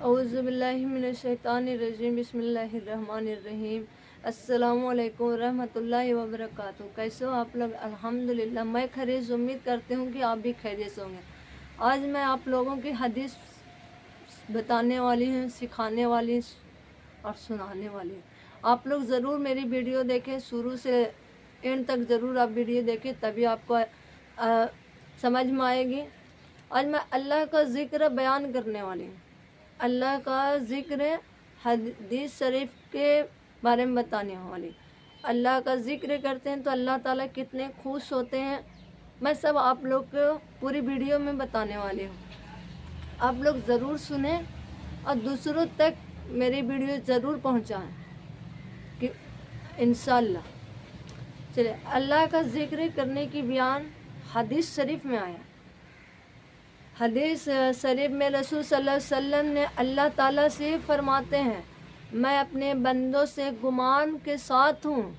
औज़ुबिल्लाहिमिनश्शैतानिर्रजीम बिस्मिल्लाहिर्रहमानिर्रहीम। अस्सलामुअलैकुम रहमतुल्लाहि व बरकातुहू। कैसे हो आप लोग? अल्हम्दुलिल्लाह मैं खैरियत से उम्मीद करती हूँ कि आप भी खैरियत से होंगे। आज मैं आप लोगों की हदीस बताने वाली हूँ, सिखाने वाली और सुनाने वाली हूँ। आप लोग ज़रूर मेरी वीडियो देखें, शुरू से एंड तक ज़रूर आप वीडियो देखें, तभी आपको समझ में आएगी। आज मैं अल्लाह का ज़िक्र बयान करने वाली हूँ। अल्लाह का ज़िक्र हदीस शरीफ के बारे में बताने वाली। अल्लाह का ज़िक्र करते हैं तो अल्लाह ताला कितने खुश होते हैं, मैं सब आप लोग को पूरी वीडियो में बताने वाली हूँ। आप लोग ज़रूर सुने और दूसरों तक मेरी वीडियो ज़रूर पहुँचाएँ कि इंशाअल्लाह। चलिए, अल्लाह का ज़िक्र करने की बयान हदीस शरीफ में आया। हदीस शरीफ में रसूल सल्लल्लाहु अलैहि वसल्लम ने अल्लाह ताला से फरमाते हैं, मैं अपने बंदों से गुमान के साथ हूँ,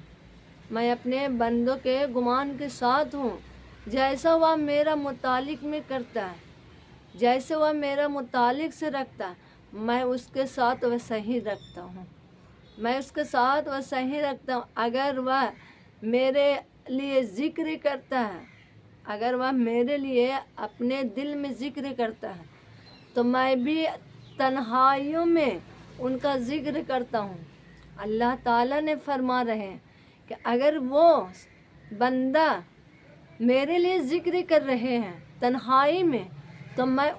मैं अपने बंदों के गुमान के साथ हूँ। जैसा वह मेरा मुतालिक में करता है, जैसे वह मेरा मुतालिक से रखता है, मैं उसके साथ वैसा ही रखता हूँ, मैं उसके साथ वैसा ही रखता हूँ। अगर वह मेरे लिए ज़िक्र करता है, अगर वह मेरे लिए अपने दिल में ज़िक्र करता है, तो मैं भी तन्हाइयों में उनका ज़िक्र करता हूँ। अल्लाह ताला ने फरमा रहे हैं कि अगर वो बंदा मेरे लिए ज़िक्र कर रहे हैं तन्हाई में, तो मैं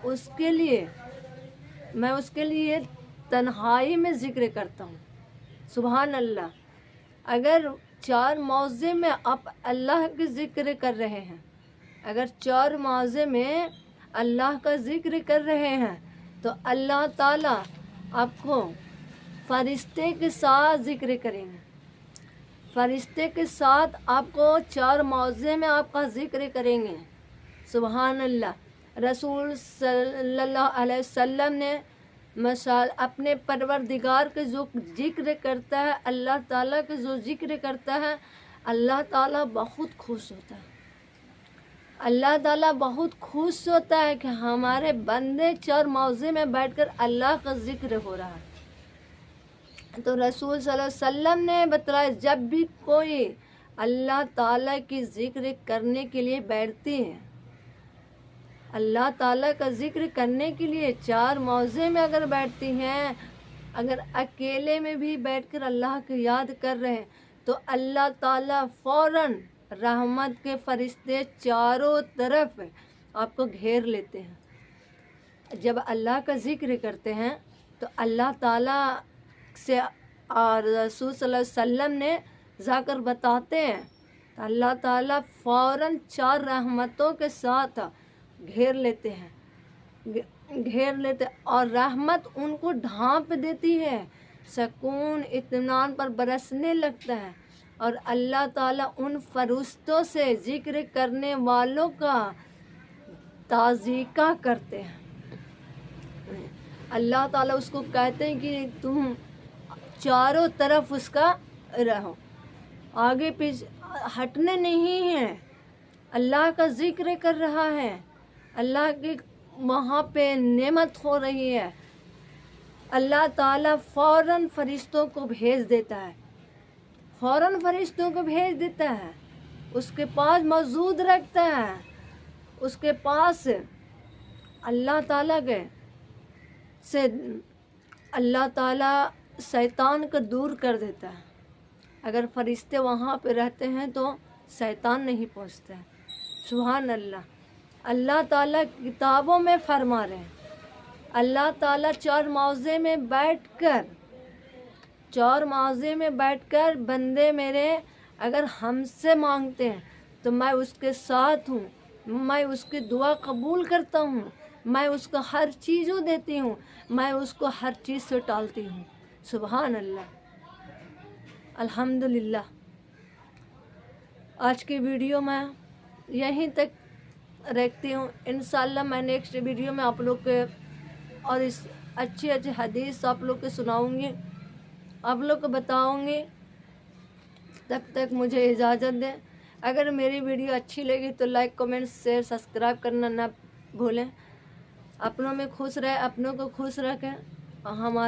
उसके लिए तन्हाई में ज़िक्र करता हूँ। सुभान अल्लाह। अगर 4 मौज़े में आप अल्लाह के ज़िक्र कर रहे हैं, अगर 4 मौज़े में अल्लाह का ज़िक्र कर रहे हैं, तो अल्लाह ताला आपको फ़रिश्ते के साथ ज़िक्र करेंगे। फ़रिश्ते के साथ आपको 4 मौज़े में आपका ज़िक्र करेंगे। सुभान अल्लाह। रसूल सल्लल्लाहु अलैहि वसल्लम ने मसाल अपने परवरदिगार के जो ज़िक्र करता है, अल्लाह ताला के जो ज़िक्र करता है, अल्लाह ताला बहुत खुश होता है। अल्लाह ताला बहुत खुश होता है कि हमारे बंदे 4 मौज़े में बैठकर अल्लाह का ज़िक्र हो रहा है। तो रसूल सल्लल्लाहु अलैहि वसल्लम ने बताया, जब भी कोई अल्लाह ताला की ज़िक्र करने के लिए बैठती है, अल्लाह ताला का ज़िक्र करने के लिए 4 मौज़े में अगर बैठती हैं, अगर अकेले में भी बैठकर अल्लाह की याद कर रहे हैं, तो अल्लाह ताला फ़ौरन रहमत के फरिश्ते चारों तरफ आपको घेर लेते हैं। जब अल्लाह का ज़िक्र करते हैं तो अल्लाह ताला से और रसूल सल्लल्लाहु अलैहि वसल्लम ने जाकर बताते हैं, तो अल्लाह ताला फ़ौरन 4 रहमतों के साथ घेर लेते हैं, घेर लेते और रहमत उनको ढांप देती है, सुकून इत्मीनान पर बरसने लगता है। और अल्लाह ताला उन फरिश्तों से ज़िक्र करने वालों का ताज़ीका करते हैं। अल्लाह ताला उसको कहते हैं कि तुम चारों तरफ उसका रहो, आगे पीछे हटने नहीं है। अल्लाह का ज़िक्र कर रहा है, अल्लाह की वहाँ पे नेमत हो रही है, अल्लाह ताला फ़ौरन फरिश्तों को भेज देता है, फ़ौरन फरिश्तों को भेज देता है, उसके पास मौजूद रखता है, उसके पास अल्लाह ताला के से अल्लाह ताला शैतान को दूर कर देता है। अगर फरिश्ते वहाँ पे रहते हैं तो शैतान नहीं पहुँचता है। सुभान अल्लाह। अल्लाह ताला किताबों में फरमा रहे हैं, अल्लाह ताला 4 मौज़े में बैठकर, 4 मौज़े में बैठकर बंदे मेरे अगर हमसे मांगते हैं तो मैं उसके साथ हूँ, मैं उसकी दुआ कबूल करता हूँ, मैं उसको हर चीज़ देती हूँ, मैं उसको हर चीज़ से टालती हूँ। सुभान अल्लाह। अल्हम्दुलिल्लाह। आज की वीडियो मैं यहीं तक रखती हूँ। इंशाअल्लाह मैं नेक्स्ट वीडियो में आप लोग के और इस अच्छी हदीस आप लोग को सुनाऊँगी, आप लोग को बताऊँगी। तब तक मुझे इजाज़त दें। अगर मेरी वीडियो अच्छी लगी तो लाइक, कमेंट, शेयर, सब्सक्राइब करना ना भूलें। अपनों में खुश रहे, अपनों को खुश रखें। हमारे